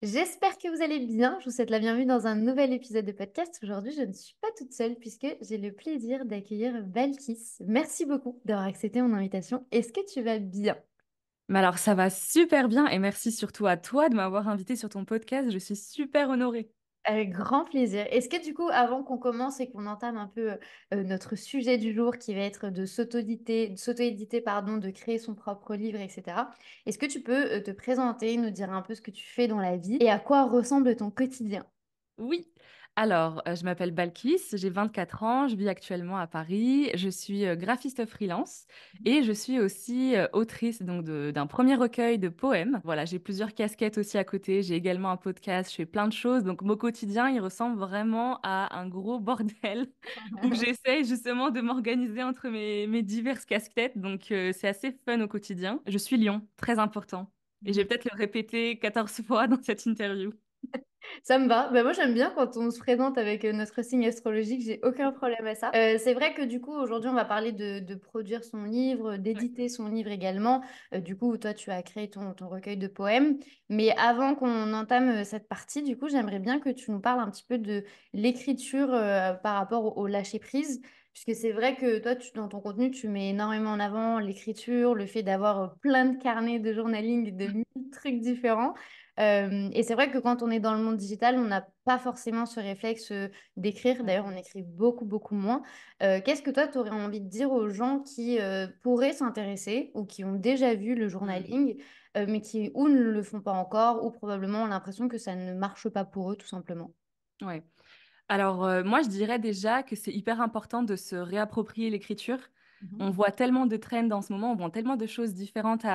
J'espère que vous allez bien. Je vous souhaite la bienvenue dans un nouvel épisode de podcast. Aujourd'hui, je ne suis pas toute seule puisque j'ai le plaisir d'accueillir Balkis. Merci beaucoup d'avoir accepté mon invitation. Est-ce que tu vas bien? Mais alors, ça va super bien et merci surtout à toi de m'avoir invité sur ton podcast. Je suis super honorée. Avec grand plaisir. Est-ce que du coup, avant qu'on commence et qu'on entame un peu notre sujet du jour qui va être de s'auto-éditer, pardon, de créer son propre livre, etc., est-ce que tu peux te présenter, nous dire un peu ce que tu fais dans la vie et à quoi ressemble ton quotidien? Oui, alors, je m'appelle Balkis, j'ai 24 ans, je vis actuellement à Paris, je suis graphiste freelance et je suis aussi autrice d'un premier recueil de poèmes. Voilà, j'ai plusieurs casquettes aussi à côté, j'ai également un podcast, je fais plein de choses, donc mon quotidien, il ressemble vraiment à un gros bordel où j'essaye justement de m'organiser entre mes diverses casquettes, donc c'est assez fun au quotidien. Je suis lion, très important, et je vais peut-être le répéter 14 fois dans cette interview. Ça me va. Bah, moi, j'aime bien quand on se présente avec notre signe astrologique. J'ai aucun problème à ça. C'est vrai que du coup, aujourd'hui, on va parler de produire son livre, Ouais. d'éditer son livre également. Du coup, toi, tu as créé ton recueil de poèmes. Mais avant qu'on entame cette partie, du coup, j'aimerais bien que tu nous parles un petit peu de l'écriture par rapport au lâcher-prise. Puisque c'est vrai que toi, dans ton contenu, tu mets énormément en avant l'écriture, le fait d'avoir plein de carnets de journaling, de mille trucs différents. Et c'est vrai que quand on est dans le monde digital, on n'a pas forcément ce réflexe d'écrire. Ouais. D'ailleurs, on écrit beaucoup, beaucoup moins. Qu'est-ce que toi, tu aurais envie de dire aux gens qui pourraient s'intéresser ou qui ont déjà vu le Hmm. journaling, mais qui ou ne le font pas encore, ou probablement ont l'impression que ça ne marche pas pour eux, tout simplement? Ouais. Alors, moi, je dirais déjà que c'est hyper important de se réapproprier l'écriture. Mhm. On voit tellement de trends en ce moment, on voit tellement de choses différentes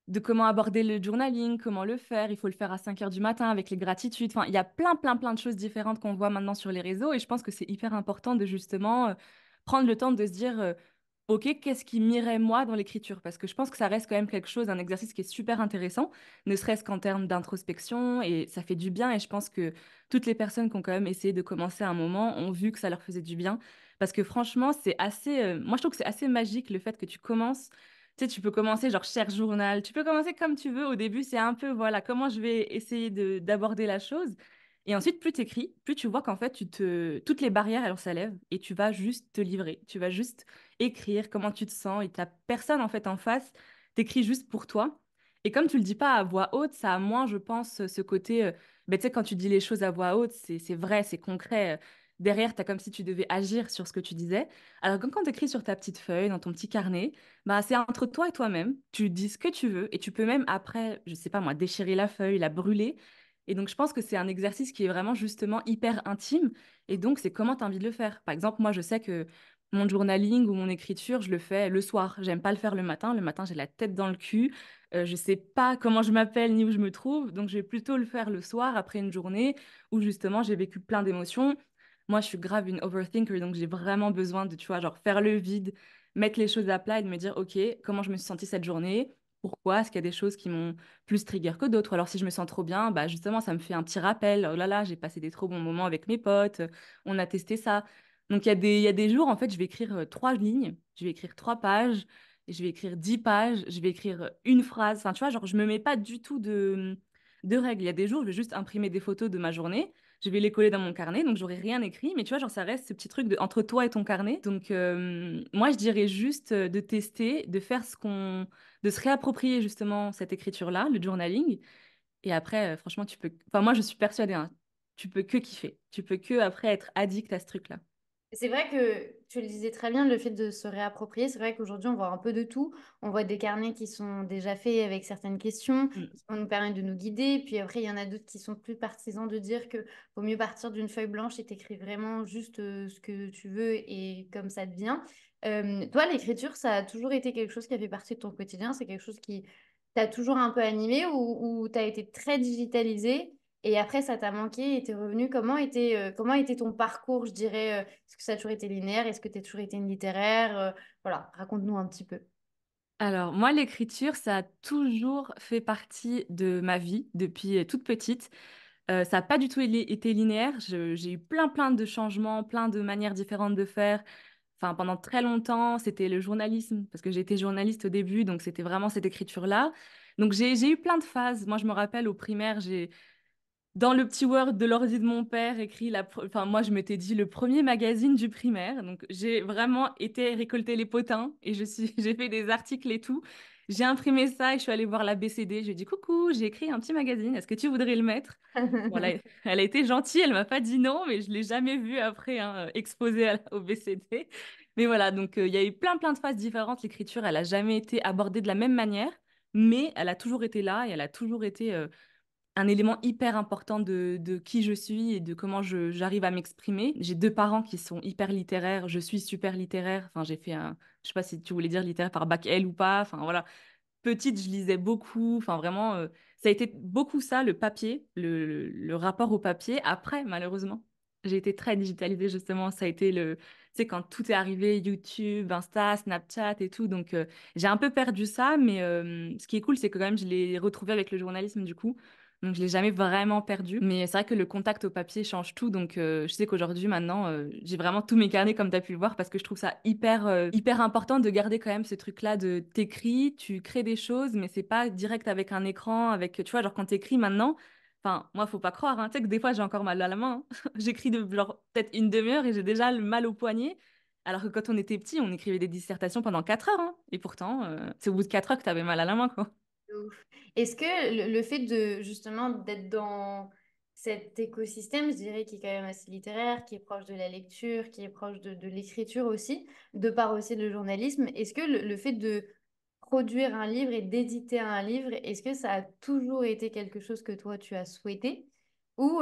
de comment aborder le journaling, comment le faire. Il faut le faire à 5 heures du matin avec les gratitudes. Enfin, il y a plein de choses différentes qu'on voit maintenant sur les réseaux et je pense que c'est hyper important de justement prendre le temps de se dire, OK, qu'est-ce qui m'irait moi dans l'écriture? Parce que je pense que ça reste quand même quelque chose, un exercice qui est super intéressant, ne serait-ce qu'en termes d'introspection et ça fait du bien et je pense que toutes les personnes qui ont quand même essayé de commencer à un moment ont vu que ça leur faisait du bien. Parce que franchement, moi je trouve que c'est assez magique le fait que tu commences. Tu sais, tu peux commencer genre cher journal, tu peux commencer comme tu veux. Au début, c'est un peu, voilà, comment je vais essayer d'aborder la chose. Et ensuite, plus tu écris, plus tu vois qu'en fait, toutes les barrières, elles s'enlèvent et tu vas juste te livrer. Tu vas juste écrire comment tu te sens et t'as personne en fait en face. T'écris juste pour toi. Et comme tu le dis pas à voix haute, ça a moins, je pense, ce côté, ben, tu sais, quand tu dis les choses à voix haute, c'est vrai, c'est concret. Derrière, tu as comme si tu devais agir sur ce que tu disais. Alors que quand tu écris sur ta petite feuille, dans ton petit carnet, bah, c'est entre toi et toi-même. Tu dis ce que tu veux et tu peux même après, je sais pas moi, déchirer la feuille, la brûler. Et donc, je pense que c'est un exercice qui est vraiment justement hyper intime. Et donc, c'est comment tu as envie de le faire. Par exemple, moi, je sais que mon journaling ou mon écriture, je le fais le soir. J'aime pas le faire le matin. Le matin, j'ai la tête dans le cul. Je sais pas comment je m'appelle ni où je me trouve. Donc, je vais plutôt le faire le soir après une journée où justement j'ai vécu plein d'émotions. Moi, je suis grave une overthinker, donc j'ai vraiment besoin de, tu vois, genre faire le vide, mettre les choses à plat et de me dire, OK, comment je me suis sentie cette journée? Pourquoi? Est-ce qu'il y a des choses qui m'ont plus trigger que d'autres? Ou alors, si je me sens trop bien, bah justement, ça me fait un petit rappel. Oh là là, j'ai passé des trop bons moments avec mes potes. On a testé ça. Donc, il y a des jours, en fait, je vais écrire 3 lignes, je vais écrire 3 pages, et je vais écrire 10 pages, je vais écrire une phrase. Enfin, tu vois, genre, je me mets pas du tout de règles. Il y a des jours, je vais juste imprimer des photos de ma journée. Je vais les coller dans mon carnet, donc j'aurai rien écrit, mais tu vois, genre ça reste ce petit truc entre toi et ton carnet. Donc moi, je dirais juste de tester, de se réapproprier justement cette écriture-là, le journaling. Et après, franchement, enfin moi, je suis persuadée, hein, tu peux que kiffer. Tu peux que après être addict à ce truc-là. C'est vrai que tu le disais très bien, le fait de se réapproprier, c'est vrai qu'aujourd'hui on voit un peu de tout. On voit des carnets qui sont déjà faits avec certaines questions, Mm. qui vont nous permettre de nous guider. Puis après, il y en a d'autres qui sont plus partisans de dire que vaut mieux partir d'une feuille blanche et t'écris vraiment juste ce que tu veux et comme ça te vient. Toi, l'écriture, ça a toujours été quelque chose qui a fait partie de ton quotidien. C'est quelque chose qui t'a toujours un peu animé ou t'as été très digitalisé. Et après, ça t'a manqué et t'es revenu. Comment était ton parcours, je dirais? Est-ce que ça a toujours été linéaire? Est-ce que tu as toujours été une littéraire? Voilà, raconte-nous un petit peu. Alors, moi, l'écriture, ça a toujours fait partie de ma vie depuis toute petite. Ça n'a pas du tout été linéaire. J'ai eu plein de changements, plein de manières différentes de faire. Enfin, pendant très longtemps, c'était le journalisme, parce que j'ai été journaliste au début, donc c'était vraiment cette écriture-là. Donc j'ai eu plein de phases. Moi, je me rappelle au primaire, j'ai dans le petit Word de l'ordi de mon père écrit enfin moi je m'étais dit le premier magazine du primaire. Donc j'ai vraiment été récolter les potins et j'ai fait des articles et tout. J'ai imprimé ça et je suis allée voir la BCD. Je lui ai dit coucou, j'ai écrit un petit magazine. Est-ce que tu voudrais le mettre? Bon, elle a été gentille, elle m'a pas dit non, mais je l'ai jamais vu après hein, exposé au BCD. Mais voilà, donc il y a eu plein de phases différentes. L'écriture, elle a jamais été abordée de la même manière, mais elle a toujours été là et elle a toujours été un élément hyper important de qui je suis et de comment j'arrive à m'exprimer. J'ai deux parents qui sont hyper littéraires, je suis super littéraire. Enfin, j'ai fait un, je sais pas si tu voulais dire littéraire par bac L ou pas. Enfin, voilà. Petite, je lisais beaucoup. Enfin, vraiment, ça a été beaucoup ça, le papier, le rapport au papier. Après, malheureusement, j'ai été très digitalisée, justement. Ça a été tu sais, quand tout est arrivé, YouTube, Insta, Snapchat et tout. Donc, j'ai un peu perdu ça. Mais ce qui est cool, c'est que quand même, je l'ai retrouvé avec le journalisme, du coup. Donc, je l'ai jamais vraiment perdu. Mais c'est vrai que le contact au papier change tout. Donc, je sais qu'aujourd'hui, maintenant, j'ai vraiment tous mes carnets, comme tu as pu le voir, parce que je trouve ça hyper important de garder quand même ce truc-là de t'écris, tu crées des choses, mais c'est pas direct avec un écran, avec, tu vois, genre quand t'écris maintenant, enfin, moi, faut pas croire, hein, tu sais que des fois, j'ai encore mal à la main. Hein. J'écris de, genre, peut-être une demi-heure et j'ai déjà le mal au poignet. Alors que quand on était petit, on écrivait des dissertations pendant 4 heures, hein. Et pourtant, c'est au bout de 4 heures que t'avais mal à la main, quoi. De ouf. Est-ce que le fait de justement d'être dans cet écosystème, je dirais, qui est quand même assez littéraire, qui est proche de la lecture, qui est proche de l'écriture aussi, de par aussi le journalisme, est-ce que le fait de produire un livre et d'éditer un livre, est-ce que ça a toujours été quelque chose que toi tu as souhaité ou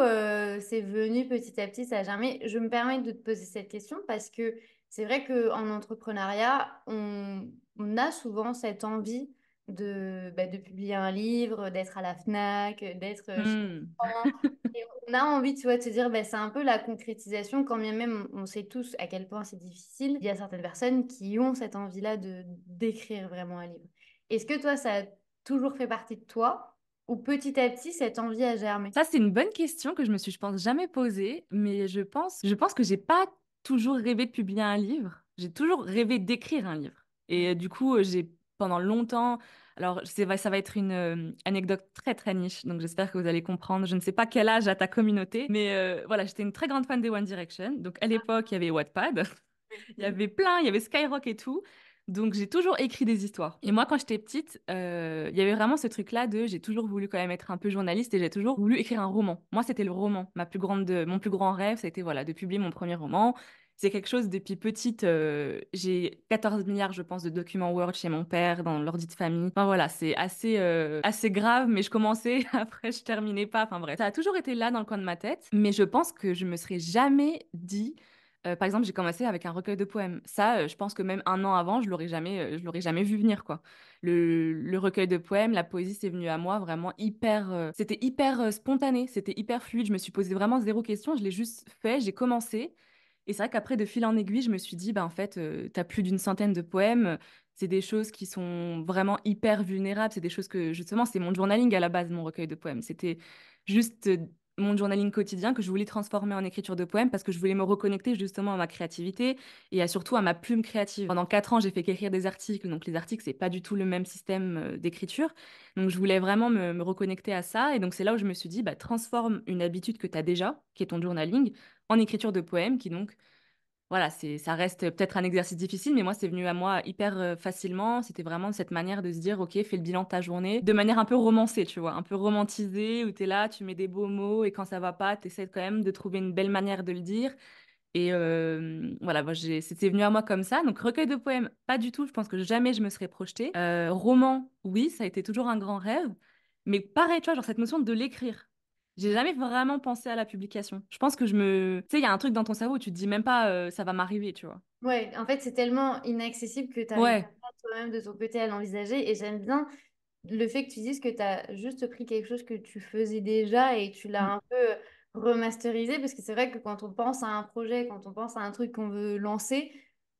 c'est venu petit à petit, ça a jamais... Je me permets de te poser cette question parce que c'est vrai qu'en entrepreneuriat, on a souvent cette envie de publier un livre, d'être à la FNAC, d'être chez Hmm. les gens. Et on a envie, tu vois, de se dire, bah, c'est un peu la concrétisation, quand bien même on sait tous à quel point c'est difficile. Il y a certaines personnes qui ont cette envie-là de d'écrire vraiment un livre. Est-ce que toi, ça a toujours fait partie de toi ou petit à petit, cette envie a germé? Ça, c'est une bonne question que je me suis, je pense, jamais posée, mais je pense que j'ai pas toujours rêvé de publier un livre. J'ai toujours rêvé d'écrire un livre. Et du coup, j'ai pendant longtemps, alors ça va être une anecdote très niche, donc j'espère que vous allez comprendre. Je ne sais pas quel âge a ta communauté, mais voilà, j'étais une très grande fan des One Direction. Donc à l'époque, il y avait Wattpad. Il y avait plein, il y avait Skyrock et tout. Donc j'ai toujours écrit des histoires. Et moi, quand j'étais petite, il y avait vraiment ce truc-là de j'ai toujours voulu quand même être un peu journaliste et j'ai toujours voulu écrire un roman. Moi, c'était le roman. Mon plus grand rêve, c'était voilà, de publier mon premier roman. C'est quelque chose depuis petite. J'ai 14 milliards, je pense, de documents Word chez mon père, dans l'ordi de famille. Enfin voilà, c'est assez grave, mais je commençais, après je terminais pas. Enfin bref, ça a toujours été là dans le coin de ma tête. Mais je pense que je me serais jamais dit par exemple, j'ai commencé avec un recueil de poèmes. Ça, je pense que même un an avant, je l'aurais jamais vu venir, quoi. Le recueil de poèmes, la poésie, c'est venu à moi vraiment c'était hyper spontané, c'était hyper fluide. Je me suis posé vraiment zéro question, je l'ai juste fait, j'ai commencé. Et c'est vrai qu'après, de fil en aiguille, je me suis dit, bah, en fait, t'as plus d'une centaine de poèmes. C'est des choses qui sont vraiment hyper vulnérables. C'est des choses que, justement, c'est mon journaling à la base, mon recueil de poèmes. C'était juste mon journaling quotidien que je voulais transformer en écriture de poèmes parce que je voulais me reconnecter justement à ma créativité et surtout à ma plume créative. Pendant 4 ans, j'ai fait qu'écrire des articles, donc les articles, c'est pas du tout le même système d'écriture. Donc je voulais vraiment me reconnecter à ça et donc c'est là où je me suis dit, bah, transforme une habitude que tu as déjà, qui est ton journaling, en écriture de poèmes, qui donc voilà, ça reste peut-être un exercice difficile, mais moi, c'est venu à moi hyper facilement. C'était vraiment cette manière de se dire, OK, fais le bilan de ta journée, de manière un peu romancée, tu vois, un peu romantisée, où tu es là, tu mets des beaux mots, et quand ça va pas, tu essaies quand même de trouver une belle manière de le dire. Et voilà, c'était venu à moi comme ça. Donc, recueil de poèmes, pas du tout. Je pense que jamais je me serais projetée. Roman, oui, ça a été toujours un grand rêve. Mais pareil, tu vois, genre cette notion de l'écrire. J'ai jamais vraiment pensé à la publication. Je pense que Tu sais, il y a un truc dans ton cerveau où tu te dis même pas ça va m'arriver, tu vois. Ouais, en fait, c'est tellement inaccessible que tu n'arrives Ouais. pas toi-même de ton côté à l'envisager. Et j'aime bien le fait que tu dises que tu as juste pris quelque chose que tu faisais déjà et tu l'as Mm. un peu remasterisé, parce que c'est vrai que quand on pense à un projet, quand on pense à un truc qu'on veut lancer,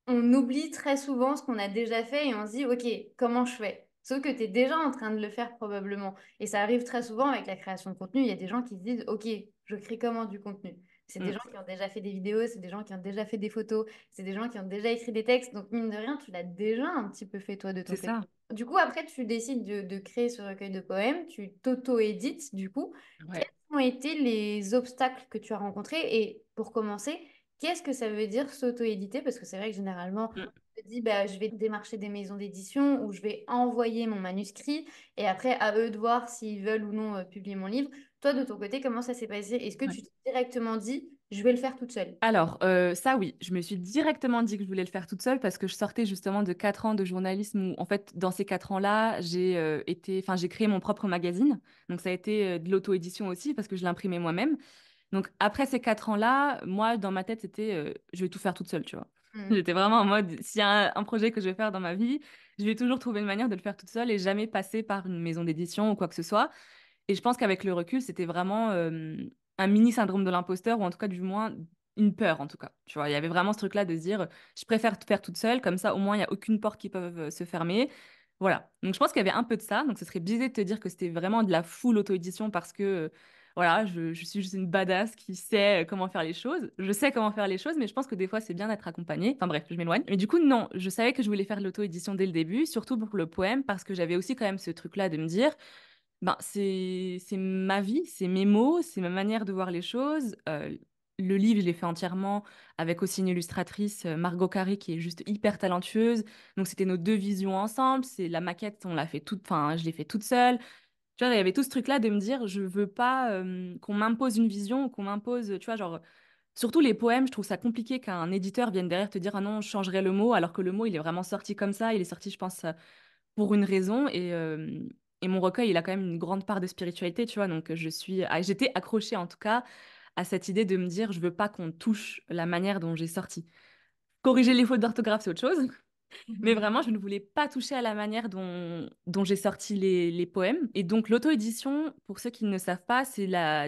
on oublie très souvent ce qu'on a déjà fait et on se dit, OK, comment je fais? Sauf que tu es déjà en train de le faire probablement. Et ça arrive très souvent avec la création de contenu. Il y a des gens qui se disent, OK, je crée comment du contenu? C'est des Mm. gens qui ont déjà fait des vidéos, c'est des gens qui ont déjà fait des photos, c'est des gens qui ont déjà écrit des textes. Donc, mine de rien, tu l'as déjà un petit peu fait toi de ton C'est côté. ça. du coup, après, tu décides de créer ce recueil de poèmes, tu t'auto-édites, du coup. Quels Ouais. ont été les obstacles que tu as rencontrés? Et pour commencer, qu'est-ce que ça veut dire s'auto-éditer? Parce que c'est vrai que généralement, Mm. on se dit, bah, je vais démarcher des maisons d'édition ou je vais envoyer mon manuscrit et après, à eux de voir s'ils veulent ou non publier mon livre. Toi, de ton côté, comment ça s'est passé? Est-ce que Ouais. tu t'es directement dit, je vais le faire toute seule? Alors, ça oui, je me suis directement dit que je voulais le faire toute seule parce que je sortais justement de 4 ans de journalisme où, en fait, dans ces 4 ans-là, j'ai créé mon propre magazine. Donc, ça a été de l'auto-édition aussi parce que je l'imprimais moi-même. Donc, après ces 4 ans-là, moi, dans ma tête, c'était, je vais tout faire toute seule, tu vois. Hmm. J'étais vraiment en mode, s'il y a un projet que je vais faire dans ma vie, je vais toujours trouver une manière de le faire toute seule et jamais passer par une maison d'édition ou quoi que ce soit. Et je pense qu'avec le recul, c'était vraiment un mini syndrome de l'imposteur, ou en tout cas, du moins, une peur, en tout cas. Tu vois, il y avait vraiment ce truc-là de se dire, je préfère tout faire toute seule, comme ça, au moins, il n'y a aucune porte qui peut se fermer. Voilà. Donc, je pense qu'il y avait un peu de ça. Donc, ce serait biaisé de te dire que c'était vraiment de la full auto-édition parce que, voilà, je suis juste une badass qui sait comment faire les choses. Je sais comment faire les choses, mais je pense que des fois, c'est bien d'être accompagnée. Enfin, bref, je m'éloigne. Mais du coup, non, je savais que je voulais faire de l'auto-édition dès le début, surtout pour le poème, parce que j'avais aussi quand même ce truc-là de me dire, ben, c'est ma vie, c'est mes mots, c'est ma manière de voir les choses. Le livre, je l'ai fait entièrement avec aussi une illustratrice, Margot Carré, qui est juste hyper talentueuse. Donc, c'était nos deux visions ensemble. C'est la maquette, on l'a fait toute, enfin, je l'ai fait toute seule. Tu vois, il y avait tout ce truc-là de me dire, je veux pas qu'on m'impose une vision, ou qu'on m'impose, tu vois, genre, surtout les poèmes, je trouve ça compliqué qu'un éditeur vienne derrière te dire, ah non, je changerai le mot, alors que le mot, il est vraiment sorti comme ça. Il est sorti, je pense, pour une raison. Et mon recueil, il a quand même une grande part de spiritualité, tu vois. Donc, j'étais accrochée en tout cas à cette idée de me dire, je veux pas qu'on touche la manière dont j'ai sorti. Corriger les fautes d'orthographe, c'est autre chose. Mais vraiment, je ne voulais pas toucher à la manière dont j'ai sorti les poèmes. Et donc, l'auto-édition, pour ceux qui ne savent pas,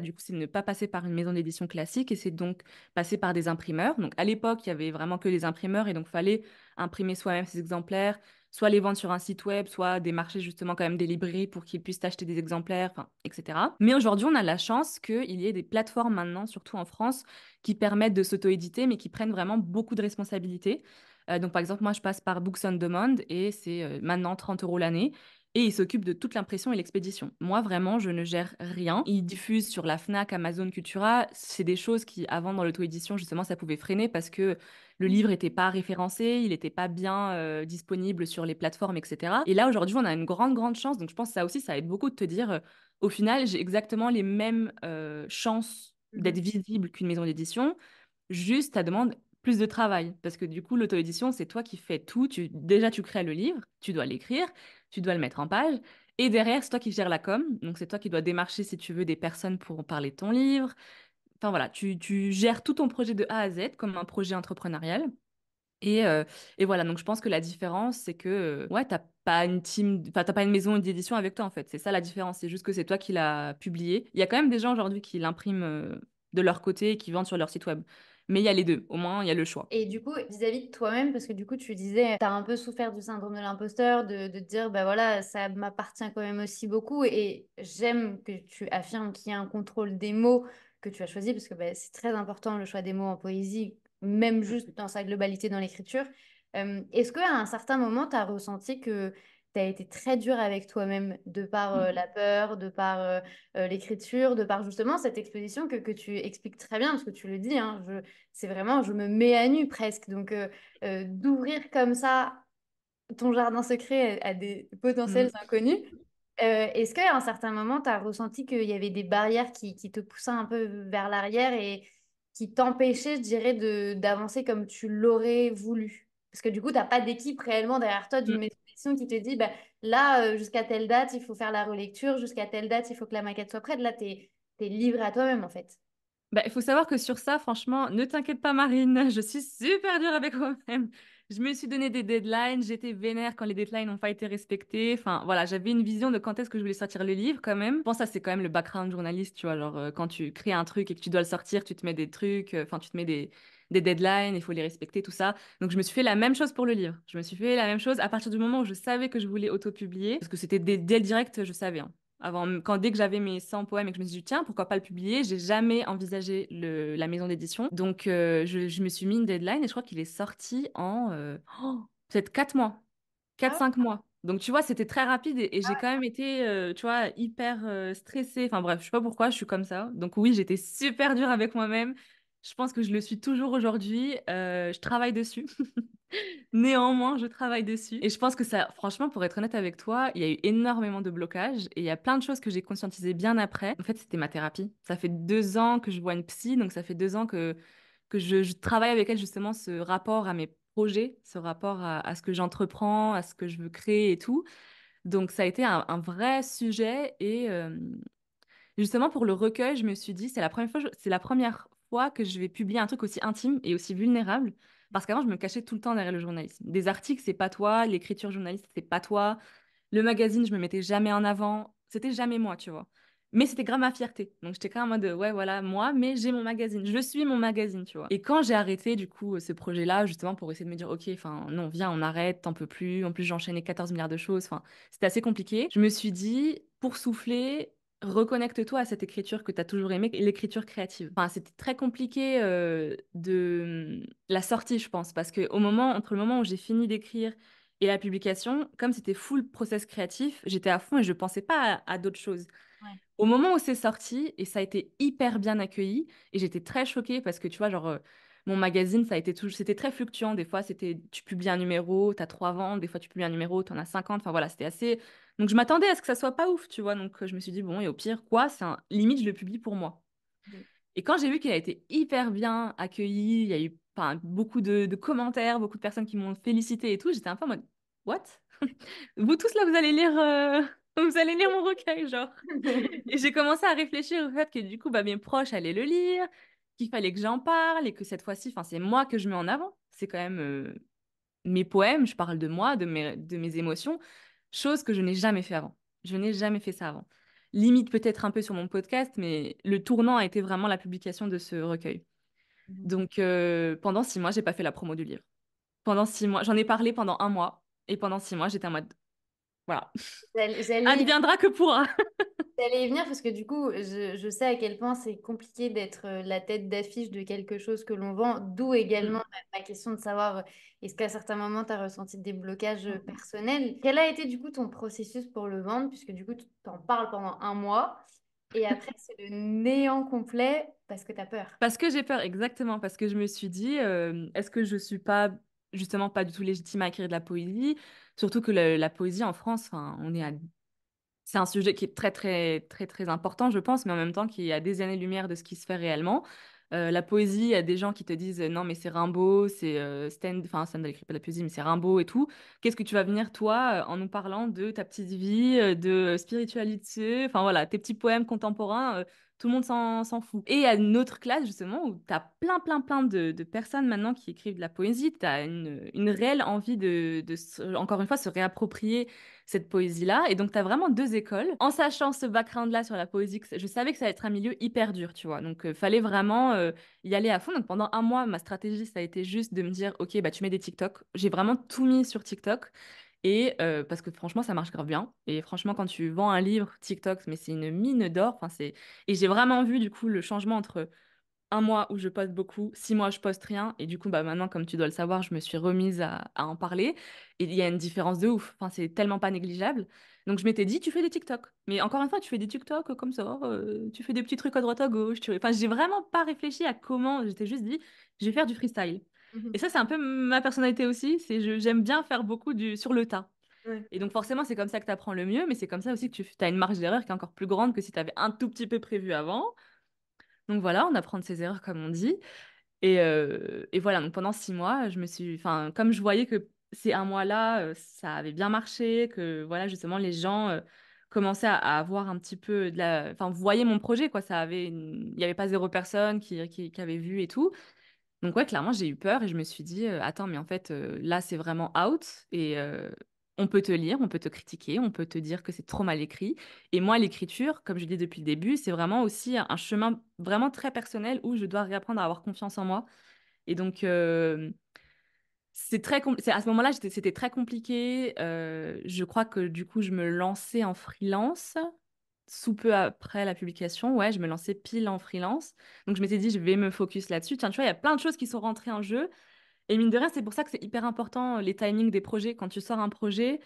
du coup, c'est ne pas passer par une maison d'édition classique et c'est donc passer par des imprimeurs. Donc, à l'époque, il y avait vraiment que les imprimeurs et donc, fallait imprimer soi-même ces exemplaires, soit les vendre sur un site web, soit démarcher justement quand même des librairies pour qu'ils puissent acheter des exemplaires, enfin, etc. Mais aujourd'hui, on a la chance qu'il y ait des plateformes maintenant, surtout en France, qui permettent de s'auto-éditer, mais qui prennent vraiment beaucoup de responsabilités. Donc, par exemple, moi, je passe par Books on Demand et c'est maintenant 30 € l'année. Et ils s'occupent de toute l'impression et l'expédition. Moi, vraiment, je ne gère rien. Ils diffusent sur la Fnac, Amazon, Cultura. C'est des choses qui, avant, dans l'auto-édition, justement, ça pouvait freiner parce que le livre n'était pas référencé, il n'était pas bien disponible sur les plateformes, etc. Et là, aujourd'hui, on a une grande, grande chance. Donc, je pense que ça aussi, ça aide beaucoup de te dire, au final, j'ai exactement les mêmes chances d'être Mhm. visible qu'une maison d'édition. Juste, ça demande plus de travail. Parce que du coup, l'auto-édition, c'est toi qui fais tout. Déjà, tu crées le livre, tu dois l'écrire, tu dois le mettre en page. Et derrière, c'est toi qui gères la com. Donc, c'est toi qui dois démarcher, si tu veux, des personnes pour en parler de ton livre. Enfin, voilà, tu gères tout ton projet de A à Z comme un projet entrepreneurial. Et, euh, et voilà, donc je pense que la différence, c'est que, ouais, t'as pas une team, enfin, t'as pas une maison d'édition avec toi, en fait. C'est ça la différence. C'est juste que c'est toi qui l'as publié. Il y a quand même des gens aujourd'hui qui l'impriment de leur côté et qui vendent sur leur site web. Mais il y a les deux. Au moins, il y a le choix. Et du coup, vis-à-vis de toi-même, parce que du coup, tu disais, tu as un peu souffert du syndrome de l'imposteur, de te dire, bah voilà, ça m'appartient quand même aussi beaucoup. Et j'aime que tu affirmes qu'il y a un contrôle des mots que tu as choisi, parce que bah, c'est très important le choix des mots en poésie, même juste dans sa globalité dans l'écriture. Est-ce qu'à un certain moment, tu as ressenti que tu as été très dur avec toi-même, de par la peur, de par l'écriture, de par justement cette exposition que tu expliques très bien, parce que tu le dis, hein, c'est vraiment, je me mets à nu presque. Donc, d'ouvrir comme ça ton jardin secret à des potentiels Mm. inconnus, est-ce qu'à un certain moment, tu as ressenti qu'il y avait des barrières qui te poussaient un peu vers l'arrière et qui t'empêchaient, je dirais, d'avancer comme tu l'aurais voulu? Parce que du coup, tu n'as pas d'équipe réellement derrière toi d'une Mm. maison d'édition qui te dit, bah, là, jusqu'à telle date, il faut faire la relecture, jusqu'à telle date, il faut que la maquette soit prête. Là, tu es livré à toi-même, en fait. Bah, il faut savoir que sur ça, franchement, ne t'inquiète pas, Marine, je suis super dure avec moi-même. Je me suis donné des deadlines, j'étais vénère quand les deadlines n'ont pas été respectés. Enfin, voilà, j'avais une vision de quand est-ce que je voulais sortir le livre quand même. Je pense que ça, c'est quand même le background journaliste, tu vois. Genre, quand tu crées un truc et que tu dois le sortir, tu te mets des trucs, enfin, tu te mets des deadlines, il faut les respecter, tout ça. Donc, je me suis fait la même chose pour le livre. Je me suis fait la même chose à partir du moment où je savais que je voulais auto-publier, parce que c'était dès le direct, je savais, hein. Dès que j'avais mes 100 poèmes et que je me suis dit, tiens, pourquoi pas le publier, j'ai jamais envisagé la maison d'édition. Donc, je me suis mis une deadline et je crois qu'il est sorti en peut-être 4 mois, quatre Ah cinq mois. Donc, tu vois, c'était très rapide et Ah j'ai quand même été, tu vois, hyper stressée. Enfin bref, je sais pas pourquoi, je suis comme ça. Donc oui, j'étais super dure avec moi-même. Je pense que je le suis toujours aujourd'hui. Je travaille dessus. Néanmoins, je travaille dessus. Et je pense que ça, franchement, pour être honnête avec toi, il y a eu énormément de blocages et il y a plein de choses que j'ai conscientisées bien après. En fait, c'était ma thérapie. Ça fait 2 ans que je vois une psy, donc ça fait 2 ans que je travaille avec elle justement ce rapport à mes projets, ce rapport à ce que j'entreprends, à ce que je veux créer et tout. Donc ça a été un vrai sujet et justement pour le recueil, je me suis dit c'est la première fois que je vais publier un truc aussi intime et aussi vulnérable parce qu'avant je me cachais tout le temps derrière le journalisme. Des articles, c'est pas toi, l'écriture journaliste, c'est pas toi. Le magazine, je me mettais jamais en avant. C'était jamais moi, tu vois. Mais c'était grave ma fierté. Donc j'étais quand même en mode, ouais, voilà, moi, mais j'ai mon magazine. Je suis mon magazine, tu vois. Et quand j'ai arrêté, du coup, ce projet-là, justement, pour essayer de me dire, OK, enfin, non, viens, on arrête, t'en peux plus. En plus, j'enchaînais 14 milliards de choses. Enfin, c'était assez compliqué. Je me suis dit, pour souffler, reconnecte-toi à cette écriture que tu as toujours aimée, l'écriture créative. Enfin, c'était très compliqué de la sortie, je pense, parce que entre le moment où j'ai fini d'écrire et la publication, comme c'était full process créatif, j'étais à fond et je pensais pas à d'autres choses. ouais. Au moment où c'est sorti, et ça a été hyper bien accueilli, et j'étais très choquée parce que tu vois, genre, mon magazine, ça a été toujours, c'était très fluctuant. Des fois, c'était, tu publies un numéro, t'as 3 ventes, des fois, tu publies un numéro, t'en as 50. Enfin voilà, c'était assez. Donc, je m'attendais à ce que ça soit pas ouf, tu vois. Donc, je me suis dit, bon, et au pire, quoi, limite, je le publie pour moi. Mhm. Et quand j'ai vu qu'il a été hyper bien accueilli, il y a eu enfin, beaucoup de commentaires, beaucoup de personnes qui m'ont félicité et tout, j'étais un peu en mode, what? Vous tous là, vous allez lire, vous allez lire mon recueil, genre. Et j'ai commencé à réfléchir au fait que du coup, bah, mes proches allaient le lire, qu'il fallait que j'en parle et que cette fois-ci, enfin, c'est moi que je mets en avant. C'est quand même mes poèmes, je parle de moi, de mes émotions, chose que je n'ai jamais fait avant. Je n'ai jamais fait ça avant. Limite peut-être un peu sur mon podcast, mais le tournant a été vraiment la publication de ce recueil. Donc pendant 6 mois, j'ai pas fait la promo du livre. Pendant 6 mois, j'en ai parlé pendant un mois, et pendant 6 mois, j'étais en mode, voilà, J'allais adviendra que pourra. J'allais y venir parce que du coup, je sais à quel point c'est compliqué d'être la tête d'affiche de quelque chose que l'on vend, d'où également ma question de savoir est-ce qu'à certains moments tu as ressenti des blocages Mm. personnels. Quel a été du coup ton processus pour le vendre, puisque du coup tu t'en parles pendant un mois et après c'est le néant complet parce que tu as peur. Parce que j'ai peur, exactement, parce que je me suis dit, est-ce que je suis pas, justement, pas du tout légitime à écrire de la poésie? Surtout que la poésie en France, enfin, c'est un sujet qui est très, très, très, très important, je pense, mais en même temps qui est à des années-lumière de ce qui se fait réellement. La poésie, il y a des gens qui te disent non, mais c'est Rimbaud, c'est enfin, Stendhal n'écrit pas de la poésie, mais c'est Rimbaud et tout. Qu'est-ce que tu vas venir, toi, en nous parlant de ta petite vie, de spiritualité, enfin voilà, tes petits poèmes contemporains, tout le monde s'en fout. Et il y a une autre classe, justement, où tu as plein, plein, plein de personnes maintenant qui écrivent de la poésie. Tu as une réelle envie encore une fois, se réapproprier cette poésie-là. Et donc, tu as vraiment deux écoles. En sachant ce background-là sur la poésie, je savais que ça allait être un milieu hyper dur, tu vois. Donc, fallait vraiment y aller à fond. Donc, pendant un mois, ma stratégie, ça a été juste de me dire, OK, bah, tu mets des TikTok. J'ai vraiment tout mis sur TikTok. Et parce que franchement, ça marche grave bien. Et franchement, quand tu vends un livre TikTok, mais c'est une mine d'or. Enfin, c'est. Et j'ai vraiment vu, du coup, le changement entre un mois où je poste beaucoup, 6 mois je poste rien. Et du coup, bah maintenant, comme tu dois le savoir, je me suis remise à en parler. Et il y a une différence de ouf. Enfin, c'est tellement pas négligeable. Donc je m'étais dit, tu fais des TikTok. Mais encore une fois, tu fais des TikTok comme ça, tu fais des petits trucs à droite à gauche. Enfin, j'ai vraiment pas réfléchi à comment. J'étais juste dit, je vais faire du freestyle. Et Mhm. ça, c'est un peu ma personnalité aussi. J'aime bien faire beaucoup sur le tas. Ouais. Et donc forcément, c'est comme ça que tu apprends le mieux, mais c'est comme ça aussi que tu as une marge d'erreur qui est encore plus grande que si tu avais un tout petit peu prévu avant. Donc voilà, on apprend de ses erreurs, comme on dit. Et voilà, donc pendant 6 mois, enfin, comme je voyais que ces un mois-là, ça avait bien marché, que voilà, justement, les gens commençaient à avoir un petit peu enfin, voyaient mon projet, quoi. Il n'y avait pas 0 personne qui avait vu et tout. Donc ouais, clairement, j'ai eu peur et je me suis dit, attends, mais en fait, là, c'est vraiment out et on peut te lire, on peut te critiquer, on peut te dire que c'est trop mal écrit. Et moi, l'écriture, comme je dis depuis le début, c'est vraiment aussi un chemin vraiment très personnel où je dois réapprendre à avoir confiance en moi. Et donc, à ce moment-là, c'était très compliqué. Je crois que du coup, je me lançais en freelance. Sous peu après la publication, ouais, je me lançais pile en freelance. Donc, je m'étais dit, je vais me focus là-dessus. Tiens, tu vois, il y a plein de choses qui sont rentrées en jeu. Et mine de rien, c'est pour ça que c'est hyper important, les timings des projets. Quand tu sors un projet,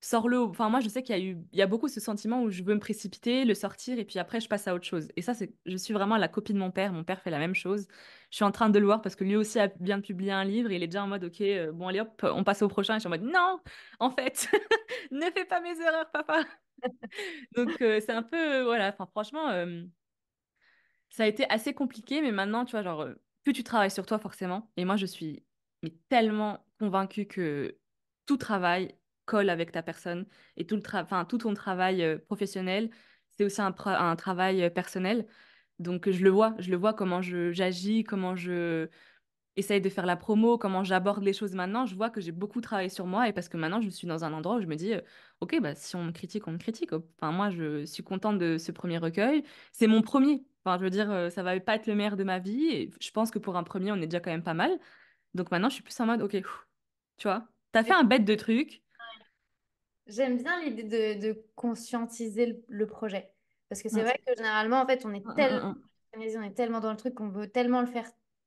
sors-le. Enfin, moi, je sais il y a beaucoup ce sentiment où je veux me précipiter, le sortir, et puis après, je passe à autre chose. Et ça, je suis vraiment la copie de mon père. Mon père fait la même chose. Je suis en train de le voir parce que lui aussi vient de publier un livre et il est déjà en mode, OK, bon, allez hop, on passe au prochain. Et je suis en mode, non, en fait, ne fais pas mes erreurs, papa. Donc, c'est un peu, voilà, enfin, franchement, ça a été assez compliqué, mais maintenant, tu vois, genre, plus tu travailles sur toi, forcément. Et moi, je suis mais tellement convaincue que tout travail colle avec ta personne et enfin, tout ton travail professionnel, c'est aussi un travail personnel. Donc, je le vois comment j'agis, comment je essaye de faire la promo, comment j'aborde les choses maintenant, je vois que j'ai beaucoup travaillé sur moi et parce que maintenant je suis dans un endroit où je me dis, ok, bah, si on me critique, on me critique. Enfin, moi, je suis contente de ce premier recueil. C'est mon premier. Enfin, je veux dire, ça va pas être le meilleur de ma vie et je pense que pour un premier, on est déjà quand même pas mal. Donc maintenant, je suis plus en mode, ok, tu vois, t'as fait un bête de truc. J'aime bien l'idée de conscientiser le projet. Parce que c'est Mm, vrai que généralement, en fait, mm, mm, mm. on est tellement dans le truc qu'on veut tellement le faire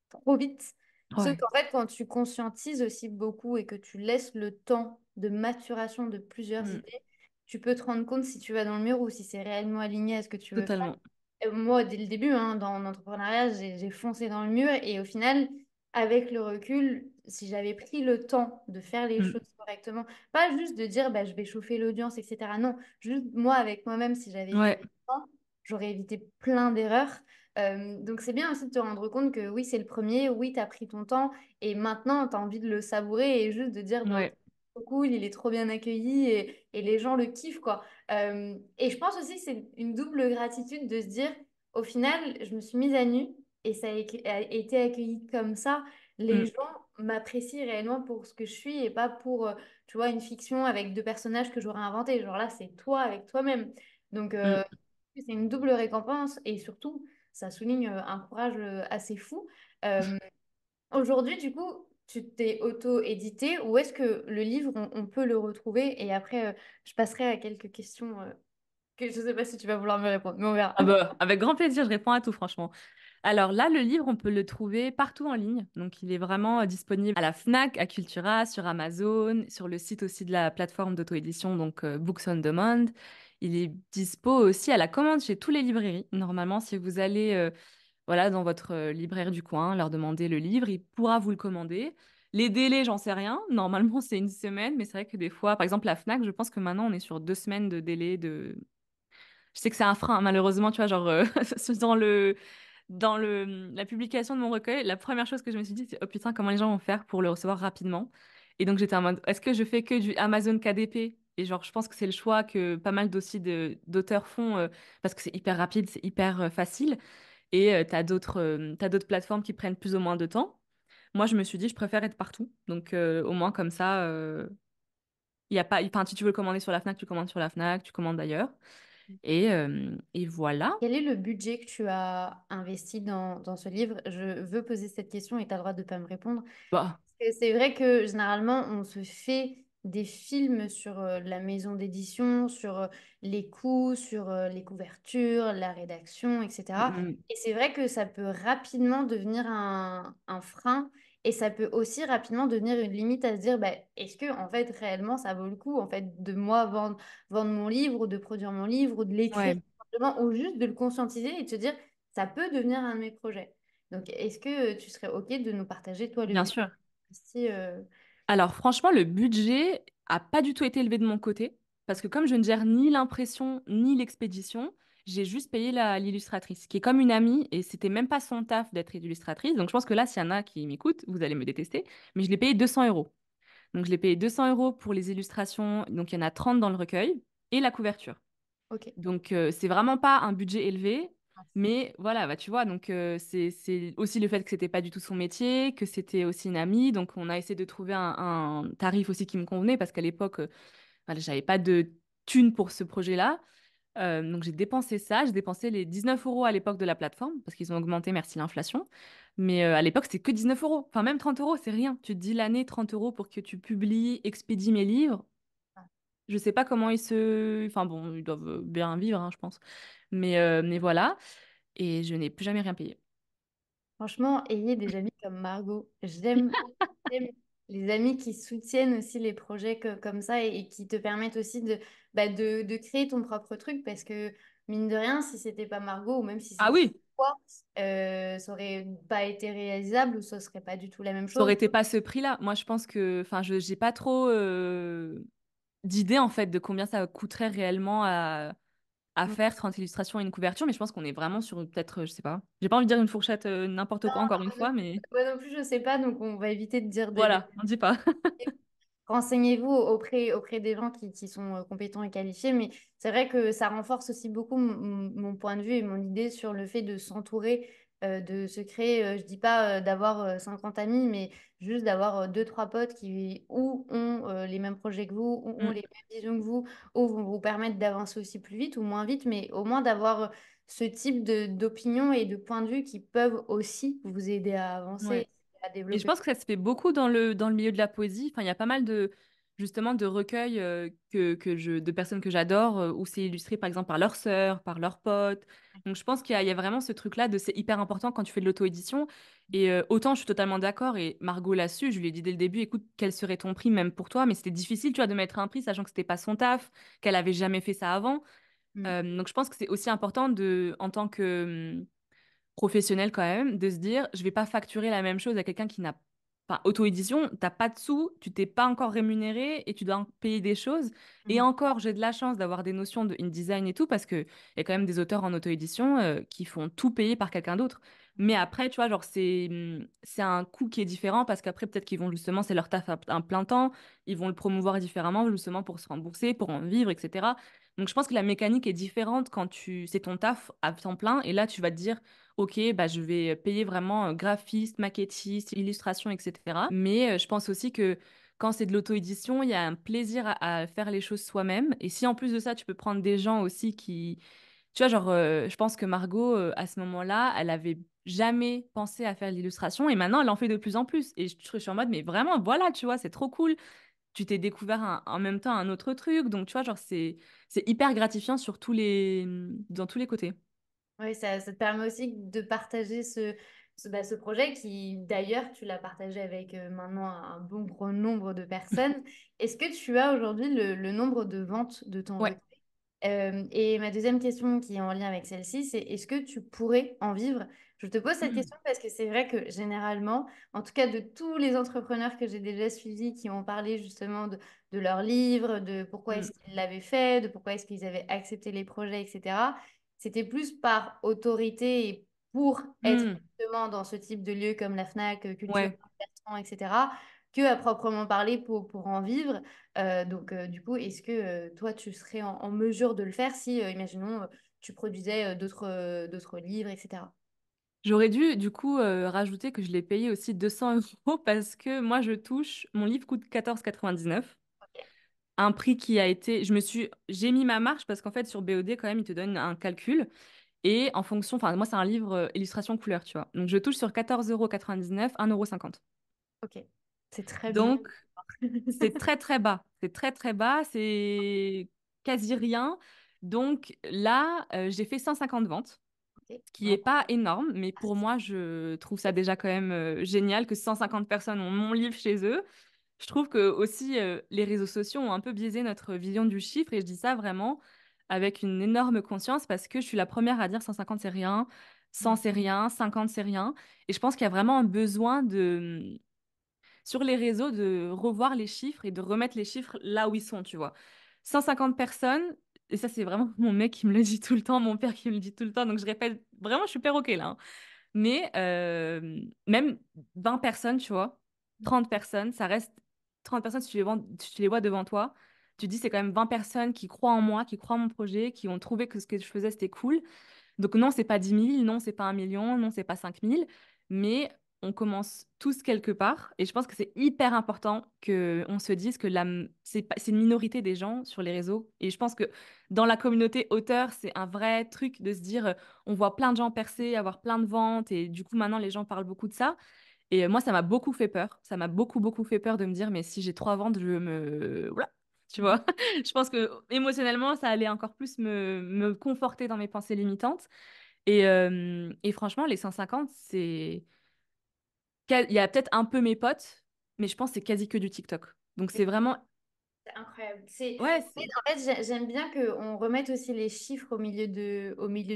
trop vite. Sauf Ouais. qu'en fait, quand tu conscientises aussi beaucoup et que tu laisses le temps de maturation de plusieurs Mm, idées, tu peux te rendre compte si tu vas dans le mur ou si c'est réellement aligné à ce que tu veux faire. totalement. Moi, dès le début, hein, dans l'entrepreneuriat, j'ai foncé dans le mur et au final, avec le recul, si j'avais pris le temps de faire les Mm, choses correctement, pas juste de dire bah, je vais chauffer l'audience, etc. Non, juste moi avec moi-même, si j'avais été ouais. constante, j'aurais évité plein d'erreurs. Donc c'est bien aussi de te rendre compte que oui, c'est le premier, oui, tu as pris ton temps et maintenant, tu as envie de le savourer et juste de dire bah, ok, Ouais. c'est trop cool, il est trop bien accueilli et les gens le kiffent, quoi. Et je pense aussi que c'est une double gratitude de se dire, au final, je me suis mise à nu et a été accueilli comme ça. Les Mm, gens m'apprécient réellement pour ce que je suis et pas pour, tu vois, une fiction avec deux personnages que j'aurais inventés. Genre là, c'est toi avec toi-même. Donc, mm. c'est une double récompense et surtout, ça souligne un courage assez fou. Euh, Aujourd'hui, du coup, tu t'es auto-édité. Où est-ce que le livre, on peut le retrouver? Et après, je passerai à quelques questions que je ne sais pas si tu vas vouloir me répondre, mais on verra. Ah bah, avec grand plaisir, je réponds à tout, franchement. Alors là, le livre, on peut le trouver partout en ligne. Donc, il est vraiment disponible à la Fnac, à Cultura, sur Amazon, sur le site aussi de la plateforme d'auto-édition, donc Books on Demand. Il est dispo aussi à la commande chez toutes les librairies. Normalement, si vous allez voilà, dans votre libraire du coin, leur demander le livre, il pourra vous le commander. Les délais, j'en sais rien. Normalement, c'est une semaine, mais c'est vrai que des fois, par exemple, la Fnac, je pense que maintenant, on est sur 2 semaines de délai de... Je sais que c'est un frein, malheureusement, tu vois, genre, la publication de mon recueil, la première chose que je me suis dit, c'est, oh putain, comment les gens vont faire pour le recevoir rapidement? Et donc, j'étais en mode, est-ce que je fais que du Amazon KDP? Et genre, je pense que c'est le choix que pas mal d'auteurs font, parce que c'est hyper rapide, c'est hyper facile. Et t'as d'autres plateformes qui prennent plus ou moins de temps. Moi, je me suis dit, je préfère être partout. Donc, au moins, comme ça, il y a pas, enfin, si tu veux le commander sur la Fnac, tu commandes sur la Fnac, tu commandes d'ailleurs. Et voilà. Quel est le budget que tu as investi dans ce livre? Je veux poser cette question et tu as le droit de ne pas me répondre. Bah, C'est vrai que généralement, on se fait des films sur la maison d'édition, sur les coûts, sur les couvertures, la rédaction, etc. mm, Et c'est vrai que ça peut rapidement devenir un frein et ça peut aussi rapidement devenir une limite à se dire, bah, est-ce que en fait réellement ça vaut le coup en fait de moi vendre mon livre ou de produire mon livre ou de l'écrire ouais, simplement ou juste de le conscientiser et de se dire, ça peut devenir un de mes projets. Donc, est-ce que tu serais OK de nous partager, toi, le bien but? sûr. Si, Alors, franchement, le budget a pas du tout été élevé de mon côté, parce que comme je ne gère ni l'impression ni l'expédition, j'ai juste payé l'illustratrice, qui est comme une amie, et c'était même pas son taf d'être illustratrice. Donc, je pense que là, s'il y en a qui m'écoutent, vous allez me détester, mais je l'ai payé 200 euros. Donc, je l'ai payé 200 euros pour les illustrations, donc il y en a 30 dans le recueil, et la couverture. OK. Donc, c'est vraiment pas un budget élevé, mais voilà, bah, tu vois, donc c'est aussi le fait que c'était pas du tout son métier, que c'était aussi une amie. Donc, on a essayé de trouver un tarif aussi qui me convenait, parce qu'à l'époque, voilà, j'avais pas de thune pour ce projet-là. Donc, j'ai dépensé ça. J'ai dépensé les 19 euros à l'époque de la plateforme, parce qu'ils ont augmenté, merci l'inflation. Mais à l'époque, c'était que 19 euros. Enfin, même 30 euros, c'est rien. Tu te dis l'année, 30 euros pour que tu publies, expédies mes livres. Je sais pas comment ils se... Enfin bon, ils doivent bien vivre, hein, je pense. Mais voilà. Et je n'ai plus jamais rien payé. Franchement, ayez des amis comme Margot. J'aime, les amis qui soutiennent aussi les projets comme ça et qui te permettent aussi de créer ton propre truc parce que mine de rien, si c'était pas Margot ou même si Ah c'était oui, toi, ça aurait pas été réalisable ou ça serait pas du tout la même ça aurait chose. été pas ce prix-là. Moi, je pense que, enfin, je j'ai pas trop d'idée en fait de combien ça coûterait réellement à Mm. faire 30 illustrations et une couverture, mais je pense qu'on est vraiment sur peut-être, je sais pas. J'ai pas envie de dire une fourchette n'importe quoi encore une fois, mais Moi non plus, je sais pas, donc on va éviter de dire des. voilà, on dit pas. Renseignez-vous auprès des gens qui sont compétents et qualifiés, mais c'est vrai que ça renforce aussi beaucoup mon point de vue et mon idée sur le fait de s'entourer, de se créer, je dis pas d'avoir 50 amis, mais juste d'avoir deux, trois potes qui ou ont les mêmes projets que vous, ou ont Mm. les mêmes visions que vous, ou vont vous permettre d'avancer aussi plus vite ou moins vite, mais au moins d'avoir ce type d'opinion et de points de vue qui peuvent aussi vous aider à Ouais. avancer, à Et je développer. pense que ça se fait beaucoup dans le milieu de la poésie. Enfin, il y a pas mal de, justement, de recueils de personnes que j'adore, où c'est illustré, par exemple, par leur sœur, par leurs potes. Donc, je pense qu'il y a vraiment ce truc-là de c'est hyper important quand tu fais de l'auto-édition. Et autant, je suis totalement d'accord. Et Margot l'a su, je lui ai dit dès le début, écoute, quel serait ton prix, même pour toi? Mais c'était difficile, tu vois, de mettre un prix, sachant que c'était pas son taf, qu'elle avait jamais fait ça avant. Mm. Donc, je pense que c'est aussi important de, en tant que professionnel quand même, de se dire, je vais pas facturer la même chose à quelqu'un qui n'a pas auto-édition, t'as pas de sous, tu t'es pas encore rémunéré et tu dois payer des choses. Et Mm. encore, j'ai de la chance d'avoir des notions de InDesign et tout, parce que y a quand même des auteurs en auto-édition qui font tout payer par quelqu'un d'autre. Mais après, tu vois, genre, c'est un coût qui est différent parce qu'après, peut-être qu'ils vont justement, c'est leur taf à un plein temps, ils vont le promouvoir différemment, justement, pour se rembourser, pour en vivre, etc. Donc, je pense que la mécanique est différente quand c'est ton taf à temps plein, et là, tu vas te dire, ok, bah, je vais payer vraiment graphiste, maquettiste, illustration, etc. Mais je pense aussi que quand c'est de l'auto-édition, il y a un plaisir à faire les choses soi-même. Et si en plus de ça, tu peux prendre des gens aussi qui... Tu vois, genre, je pense que Margot, à ce moment-là, elle avait jamais pensé à faire l'illustration et maintenant, elle en fait de plus en plus. Et je suis en mode, mais vraiment, voilà, tu vois, c'est trop cool. Tu t'es découvert en même temps un autre truc. Donc, tu vois, genre, c'est hyper gratifiant sur dans tous les côtés. Oui, ça te permet aussi de partager ce projet qui, d'ailleurs, tu l'as partagé avec maintenant un bon gros nombre de personnes. Est-ce que tu as aujourd'hui le nombre de ventes de ton Ouais. recueil? Et ma deuxième question qui est en lien avec celle-ci, c'est est-ce que tu pourrais en vivre? Je te pose cette question parce que c'est vrai que généralement, en tout cas de tous les entrepreneurs que j'ai déjà suivis qui ont parlé justement de leur livre, de pourquoi Mm. est-ce qu'ils l'avaient fait, de pourquoi est-ce qu'ils avaient accepté les projets, etc. C'était plus par autorité et pour être Mm. justement dans ce type de lieu comme la FNAC, Culture, Ouais. Bertrand, etc., que à proprement parler pour en vivre. Du coup, est-ce que toi, tu serais en mesure de le faire si, imaginons, tu produisais d'autres livres, etc. J'aurais dû, du coup, rajouter que je l'ai payé aussi 200 euros parce que moi, mon livre coûte 14,99. Ok. Un prix qui a été, j'ai mis ma marge parce qu'en fait, sur BOD, quand même, ils te donnent un calcul et en fonction, enfin, moi, c'est un livre illustration couleur, tu vois. Donc, je touche sur 14,99 €, 1,50 €. Ok. C'est très bien. Donc, c'est très, très bas. C'est très, très bas. C'est quasi rien. Donc, là, j'ai fait 150 ventes. Ok. Ce qui Bon. est pas énorme, mais pour moi, je trouve ça déjà quand même génial que 150 personnes ont mon livre chez eux. Je trouve que aussi les réseaux sociaux ont un peu biaisé notre vision du chiffre et je dis ça vraiment avec une énorme conscience parce que je suis la première à dire 150 c'est rien, 100 c'est rien, 50 c'est rien. Et je pense qu'il y a vraiment un besoin sur les réseaux de revoir les chiffres et de remettre les chiffres là où ils sont, tu vois. 150 personnes, et ça c'est vraiment mon mec qui me le dit tout le temps, mon père qui me le dit tout le temps, donc je répète, vraiment je suis perroquet là, hein. Mais même 20 personnes, tu vois, 30 personnes, ça reste 30 personnes, si tu les vois devant toi, tu te dis c'est quand même 20 personnes qui croient en moi, qui croient en mon projet, qui ont trouvé que ce que je faisais c'était cool. Donc non, c'est pas 10 000, non, c'est pas 1 million, non, c'est pas 5 000, mais on commence tous quelque part. Et je pense que c'est hyper important que on se dise que c'est une minorité des gens sur les réseaux. Et je pense que dans la communauté auteur, c'est un vrai truc de se dire, on voit plein de gens percer, avoir plein de ventes, et du coup maintenant les gens parlent beaucoup de ça. Et moi, ça m'a beaucoup fait peur. Ça m'a beaucoup, beaucoup fait peur de me dire, mais si j'ai 3 ventes, je me... Voilà, tu vois. Je pense que émotionnellement, ça allait encore plus me conforter dans mes pensées limitantes. Et franchement, les 150, c'est... Il y a peut-être un peu mes potes, mais je pense que c'est quasi que du TikTok. Donc c'est vraiment... C'est incroyable. Ouais, c'est... En fait, j'aime bien qu'on remette aussi les chiffres au milieu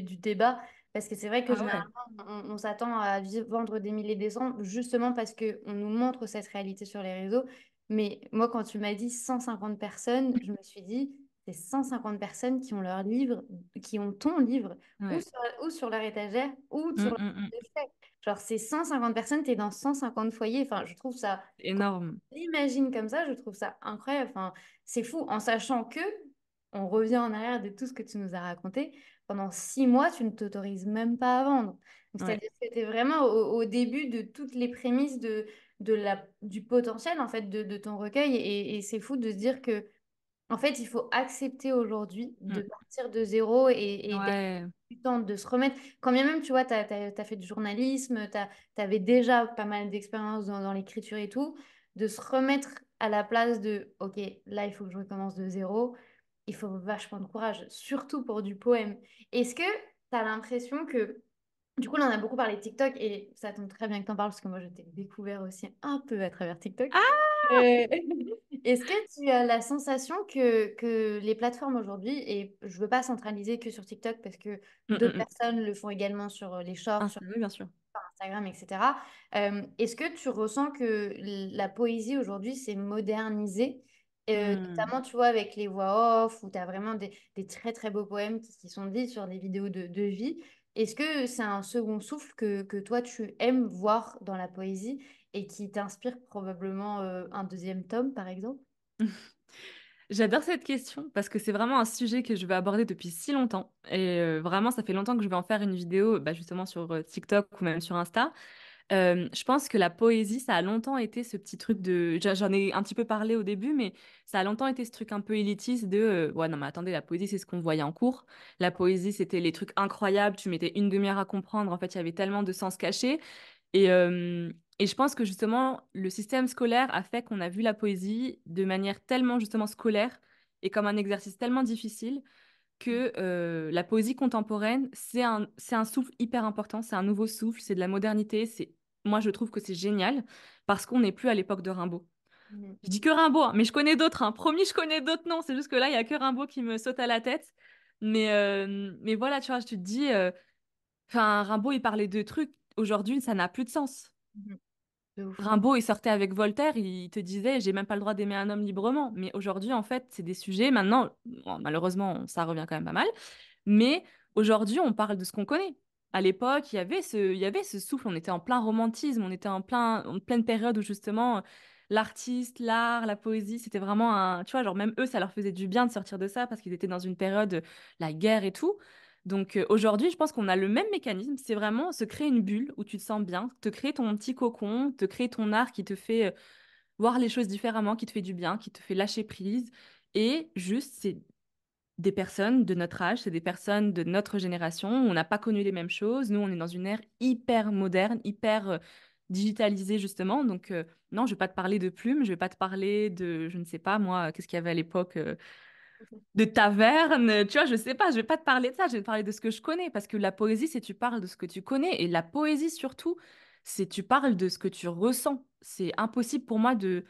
du débat, parce que c'est vrai que Ah ouais. généralement, on s'attend à vendre des milliers des cents, justement parce qu'on nous montre cette réalité sur les réseaux. Mais moi, quand tu m'as dit 150 personnes, je me suis dit, c'est 150 personnes qui ont leur livre, qui ont ton livre, Ouais. ou sur leur étagère, ou sur Mm, leur mm, mm. de check. Genre, c'est 150 personnes, tu es dans 150 foyers. Enfin, je trouve ça C'est énorme. l'imagine comme ça, je trouve ça incroyable. Enfin, c'est fou, en sachant que, on revient en arrière de tout ce que tu nous as raconté, pendant 6 mois, tu ne t'autorises même pas à vendre. Donc, Ouais. c'est-à-dire que tu es vraiment au début de toutes les prémices du potentiel en fait, de ton recueil. Et c'est fou de se dire que, en fait, il faut accepter aujourd'hui de Mm. partir de zéro et d'être Ouais. du temps de se remettre. Quand bien même, tu vois, tu as, fait du journalisme, tu avais déjà pas mal d'expérience dans l'écriture et tout, de se remettre à la place de, OK, là, il faut que je recommence de zéro. Il faut vachement de courage, surtout pour du poème. Est-ce que tu as l'impression que, du coup, là, on a beaucoup parlé de TikTok et ça tombe très bien que tu en parles parce que moi, je t'ai découvert aussi un peu à travers TikTok. Euh, Est-ce que tu as la sensation que les plateformes aujourd'hui, et je veux pas centraliser que sur TikTok parce que Mm, d'autres mm, mm. personnes le font également sur les shorts, sur Oui, bien sûr. Instagram, etc. Est-ce que tu ressens que la poésie aujourd'hui s'est modernisée, Mm. notamment, tu vois, avec les voix off, où tu as vraiment des très très beaux poèmes qui sont dits sur des vidéos de vie. Est-ce que c'est un second souffle que toi tu aimes voir dans la poésie et qui t'inspire probablement un deuxième tome, par exemple? J'adore cette question parce que c'est vraiment un sujet que je veux aborder depuis si longtemps. Et vraiment, ça fait longtemps que je vais en faire une vidéo, bah, justement sur TikTok ou même sur Insta. Je pense que la poésie, ça a longtemps été ce petit truc de... J'en ai un petit peu parlé au début, mais ça a longtemps été ce truc un peu élitiste de... ouais, non, mais attendez, la poésie, c'est ce qu'on voyait en cours. La poésie, c'était les trucs incroyables, tu mettais une demi-heure à comprendre. En fait, il y avait tellement de sens cachés. Et, euh, et je pense que justement, le système scolaire a fait qu'on a vu la poésie de manière tellement justement scolaire et comme un exercice tellement difficile que la poésie contemporaine, c'est un souffle hyper important, c'est un nouveau souffle, c'est de la modernité. Moi, je trouve que c'est génial parce qu'on n'est plus à l'époque de Rimbaud. Mhm. Je dis que Rimbaud, hein, mais je connais d'autres, hein. Promis, je connais d'autres noms. C'est juste que là, il y a que Rimbaud qui me saute à la tête. Mais voilà, tu vois, je te dis, enfin, Rimbaud, il parlait de trucs. Aujourd'hui, ça n'a plus de sens. Mhm. De ouf. Rimbaud, il sortait avec Voltaire, il te disait, j'ai même pas le droit d'aimer un homme librement. Mais aujourd'hui, en fait, c'est des sujets, maintenant, bon, malheureusement, ça revient quand même pas mal. Mais aujourd'hui, on parle de ce qu'on connaît. À l'époque, il y avait ce souffle, on était en plein romantisme, on était en pleine période où justement l'artiste, l'art, la poésie, c'était vraiment un... Tu vois, genre même eux, ça leur faisait du bien de sortir de ça parce qu'ils étaient dans une période, la guerre et tout. Donc aujourd'hui, je pense qu'on a le même mécanisme, c'est vraiment se créer une bulle où tu te sens bien, te créer ton petit cocon, te créer ton art qui te fait voir les choses différemment, qui te fait du bien, qui te fait lâcher prise. Et juste, c'est des personnes de notre âge, c'est des personnes de notre génération. On n'a pas connu les mêmes choses. Nous, on est dans une ère hyper moderne, hyper digitalisée, justement. Donc, non, je vais pas te parler de plumes, je vais pas te parler de, je ne sais pas, moi, qu'est-ce qu'il y avait à l'époque, de taverne. Tu vois, je sais pas, je vais pas te parler de ça, je vais te parler de ce que je connais. Parce que la poésie, c'est tu parles de ce que tu connais. Et la poésie, surtout, c'est tu parles de ce que tu ressens. C'est impossible pour moi de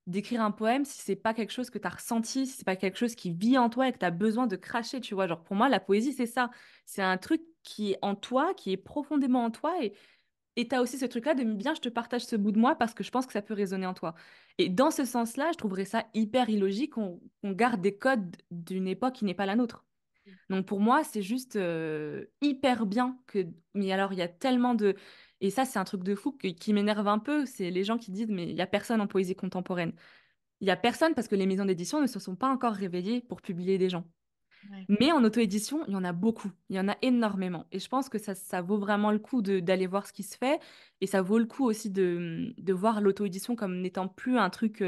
d'écrire un poème si c'est pas quelque chose que tu as ressenti, si c'est pas quelque chose qui vit en toi et que tu as besoin de cracher, tu vois. Genre pour moi, la poésie, c'est ça. C'est un truc qui est en toi, qui est profondément en toi et tu as aussi ce truc-là de bien, je te partage ce bout de moi parce que je pense que ça peut résonner en toi. Et dans ce sens-là, je trouverais ça hyper illogique qu'on garde des codes d'une époque qui n'est pas la nôtre. Donc pour moi, c'est juste hyper bien que... Mais alors, il y a tellement de... Et ça, c'est un truc de fou qui m'énerve un peu. C'est les gens qui disent, mais il y a personne en poésie contemporaine. Il y a personne parce que les maisons d'édition ne se sont pas encore réveillées pour publier des gens. Ouais. Mais en auto-édition, il y en a beaucoup. Il y en a énormément. Et je pense que ça vaut vraiment le coup d'aller voir ce qui se fait. Et ça vaut le coup aussi de voir l'auto-édition comme n'étant plus un truc...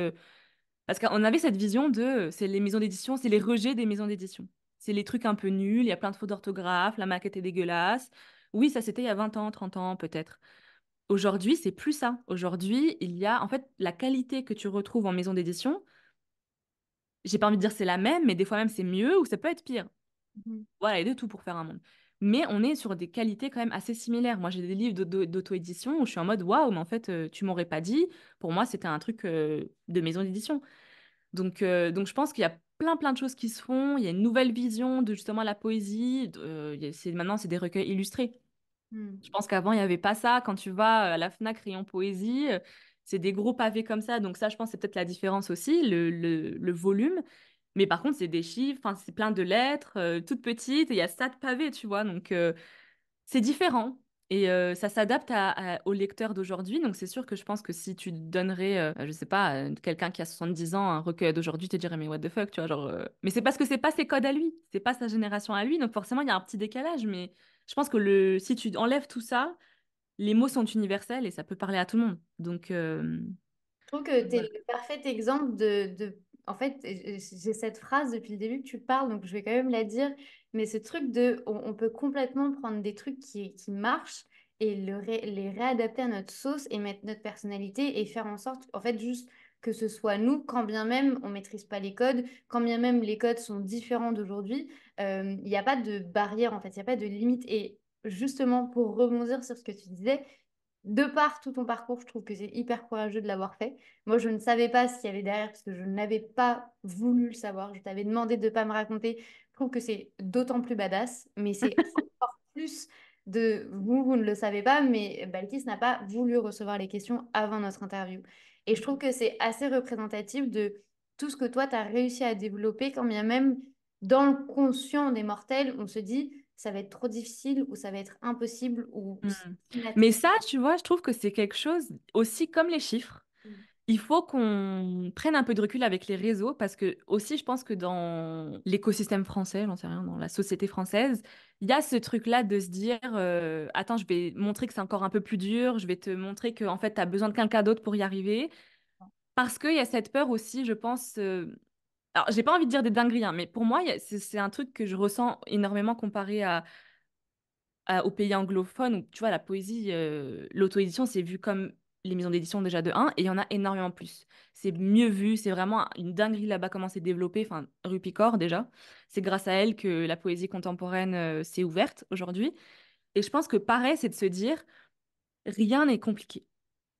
Parce qu'on avait cette vision de, c'est les maisons d'édition, c'est les rejets des maisons d'édition. C'est les trucs un peu nuls, il y a plein de fautes d'orthographe, la maquette est dégueulasse. Oui, ça c'était il y a 20 ans, 30 ans peut-être. Aujourd'hui, c'est plus ça. Aujourd'hui, il y a en fait la qualité que tu retrouves en maison d'édition. J'ai pas envie de dire c'est la même, mais des fois même c'est mieux ou ça peut être pire. Mhm. Voilà, il y a de tout pour faire un monde. mais on est sur des qualités quand même assez similaires. Moi, j'ai des livres d'auto-édition où je suis en mode waouh, mais en fait, tu m'aurais pas dit. Pour moi, c'était un truc de maison d'édition. Donc je pense qu'il y a plein de choses qui se font. Il y a une nouvelle vision de justement la poésie. Maintenant, c'est des recueils illustrés. Je Hmm. pense qu'avant, il n'y avait pas ça. Quand tu vas à la Fnac Rayon Poésie, c'est des gros pavés comme ça. Donc ça, je pense, c'est peut-être la différence aussi, le volume. Mais par contre, c'est des chiffres, enfin, c'est plein de lettres, toutes petites, et il y a ça de pavés, tu vois. Donc c'est différent. Et ça s'adapte au lecteur d'aujourd'hui. Donc c'est sûr que je pense que si tu donnerais, je sais pas, quelqu'un qui a 70 ans un recueil d'aujourd'hui, tu te dirais, mais what the fuck, tu vois, genre... Mais c'est parce que c'est pas ses codes à lui, c'est pas sa génération à lui. Donc forcément, il y a un petit décalage. Mais je pense que si tu enlèves tout ça, les mots sont universels et ça peut parler à tout le monde. Je trouve que tu es Voilà. le parfait exemple En fait, j'ai cette phrase depuis le début que tu parles, donc je vais quand même la dire, mais ce truc de... On peut complètement prendre des trucs qui marchent et les réadapter à notre sauce et mettre notre personnalité et faire en sorte, en fait, juste que ce soit nous, quand bien même on maîtrise pas les codes, quand bien même les codes sont différents d'aujourd'hui, il n'y a pas de barrière, en fait, il n'y a pas de limite. Et justement, pour rebondir sur ce que tu disais, de par tout ton parcours, je trouve que c'est hyper courageux de l'avoir fait. Moi, je ne savais pas ce qu'il y avait derrière parce que je n'avais pas voulu le savoir. Je t'avais demandé de ne pas me raconter. Je trouve que c'est d'autant plus badass, mais c'est encore plus de vous ne le savez pas, mais Balkis n'a pas voulu recevoir les questions avant notre interview. Et je trouve que c'est assez représentatif de tout ce que toi, tu as réussi à développer, quand bien même dans le conscient des mortels, on se dit ça va être trop difficile ou ça va être impossible ou Mm. c'est Mais inatteignable. ça, tu vois, je trouve que c'est quelque chose aussi comme les chiffres. Il faut qu'on prenne un peu de recul avec les réseaux parce que aussi, je pense que dans l'écosystème français, j'en sais rien, dans la société française, il y a ce truc-là de se dire, attends, je vais montrer que c'est encore un peu plus dur, je vais te montrer que en fait, tu as besoin de quelqu'un d'autre pour y arriver. Parce qu'il y a cette peur aussi, je pense. Alors, j'ai pas envie de dire des dingueries, hein, mais pour moi, c'est un truc que je ressens énormément comparé aux pays anglophones où, tu vois, la poésie, l'auto-édition, c'est vu comme les maisons d'édition déjà de un et il y en a énormément plus. C'est mieux vu, c'est vraiment une dinguerie là-bas comment c'est développé, enfin, Rue Picard déjà. C'est grâce à elle que la poésie contemporaine s'est ouverte aujourd'hui. Et je pense que pareil, c'est de se dire, rien n'est compliqué.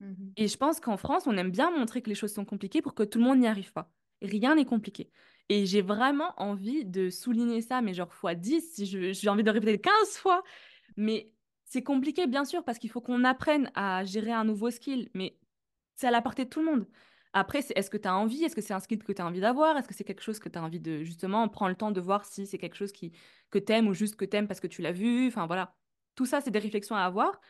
Mhm. Et je pense qu'en France, on aime bien montrer que les choses sont compliquées pour que tout le monde n'y arrive pas. Rien n'est compliqué. Et j'ai vraiment envie de souligner ça, mais genre fois 10 si j'ai envie de répéter 15 fois, mais c'est compliqué, bien sûr, parce qu'il faut qu'on apprenne à gérer un nouveau skill, mais c'est à la portée de tout le monde. Après, est-ce que tu as envie? Est-ce que c'est un skill que tu as envie d'avoir? Est-ce que c'est quelque chose que tu as envie de, justement, prendre le temps de voir si c'est quelque chose que tu aimes ou juste que tu aimes parce que tu l'as vu? Enfin, voilà. Tout ça, c'est des réflexions à avoir,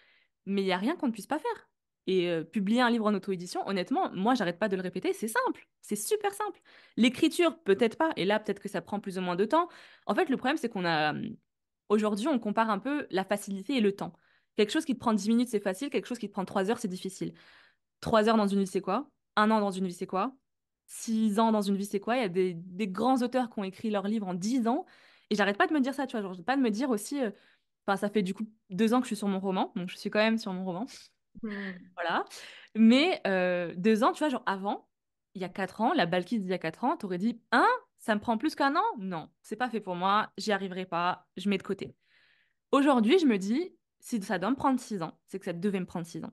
mais il n'y a rien qu'on ne puisse pas faire. Et publier un livre en auto-édition, honnêtement, moi, j'arrête pas de le répéter, c'est simple. C'est super simple. L'écriture, peut-être pas, et là, peut-être que ça prend plus ou moins de temps. En fait, le problème, c'est qu'on a aujourd'hui, on compare un peu la facilité et le temps. Quelque chose qui te prend 10 minutes, c'est facile. Quelque chose qui te prend 3 heures, c'est difficile. 3 heures dans une vie, c'est quoi? Un an dans une vie, c'est quoi? 6 ans dans une vie, c'est quoi? Il y a des grands auteurs qui ont écrit leurs livres en 10 ans. Et j'arrête pas de me dire ça, tu vois. Genre, j'arrête pas de me dire aussi... Enfin, ça fait du coup 2 ans que je suis sur mon roman. Donc, je suis quand même sur mon roman. Mhm. Voilà. Mais 2 ans, tu vois, genre avant, il y a 4 ans, la Balkis d'il y a 4 ans, t'aurais dit, hein? Ça me prend plus qu'un an? Non, c'est pas fait pour moi. J'y arriverai pas. Je mets de côté. Aujourd'hui, je me dis, si ça doit me prendre 6 ans, c'est que ça devait me prendre 6 ans.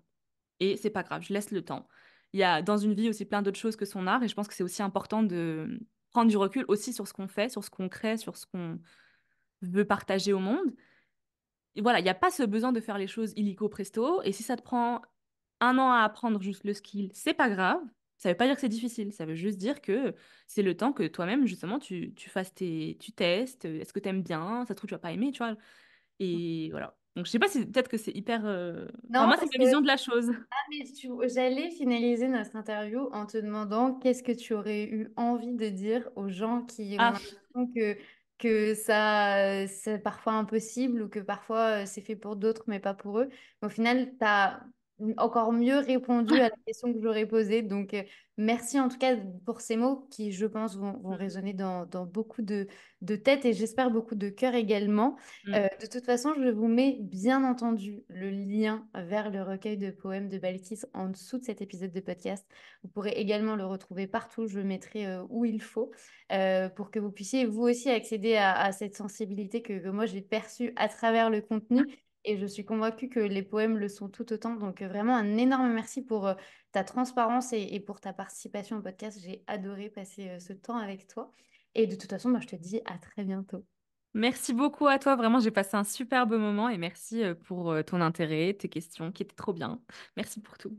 Et c'est pas grave, je laisse le temps. Il y a dans une vie aussi plein d'autres choses que son art, et je pense que c'est aussi important de prendre du recul aussi sur ce qu'on fait, sur ce qu'on crée, sur ce qu'on veut partager au monde. Et voilà, il n'y a pas ce besoin de faire les choses illico presto, et si ça te prend un an à apprendre juste le skill, c'est pas grave. Ça veut pas dire que c'est difficile, ça veut juste dire que c'est le temps que toi-même, justement, tu fasses tu testes, est-ce que tu aimes bien, ça se trouve, tu vas pas aimer, tu vois. Et voilà. Donc, je sais pas si peut-être que c'est hyper. Enfin, Non, moi, c'est parce ma que vision de la chose. j'allais finaliser notre interview en te demandant qu'est-ce que tu aurais eu envie de dire aux gens qui ont Ah, l'impression que ça, c'est parfois impossible ou que parfois c'est fait pour d'autres mais pas pour eux. Au final, tu as encore mieux répondu à la question que j'aurais posée. Donc, merci en tout cas pour ces mots qui, je pense, vont Mm, résonner dans beaucoup de têtes et j'espère beaucoup de cœurs également. mm. De toute façon, je vous mets bien entendu le lien vers le recueil de poèmes de Balkis en dessous de cet épisode de podcast. Vous pourrez également le retrouver partout. Je le mettrai où il faut pour que vous puissiez vous aussi accéder à cette sensibilité que moi j'ai perçue à travers le contenu. Et je suis convaincue que les poèmes le sont tout autant. Donc vraiment un énorme merci pour ta transparence et pour ta participation au podcast. J'ai adoré passer ce temps avec toi. Et de toute façon, moi, je te dis à très bientôt. Merci beaucoup à toi. Vraiment, j'ai passé un super beau moment et merci pour ton intérêt, tes questions qui étaient trop bien. Merci pour tout.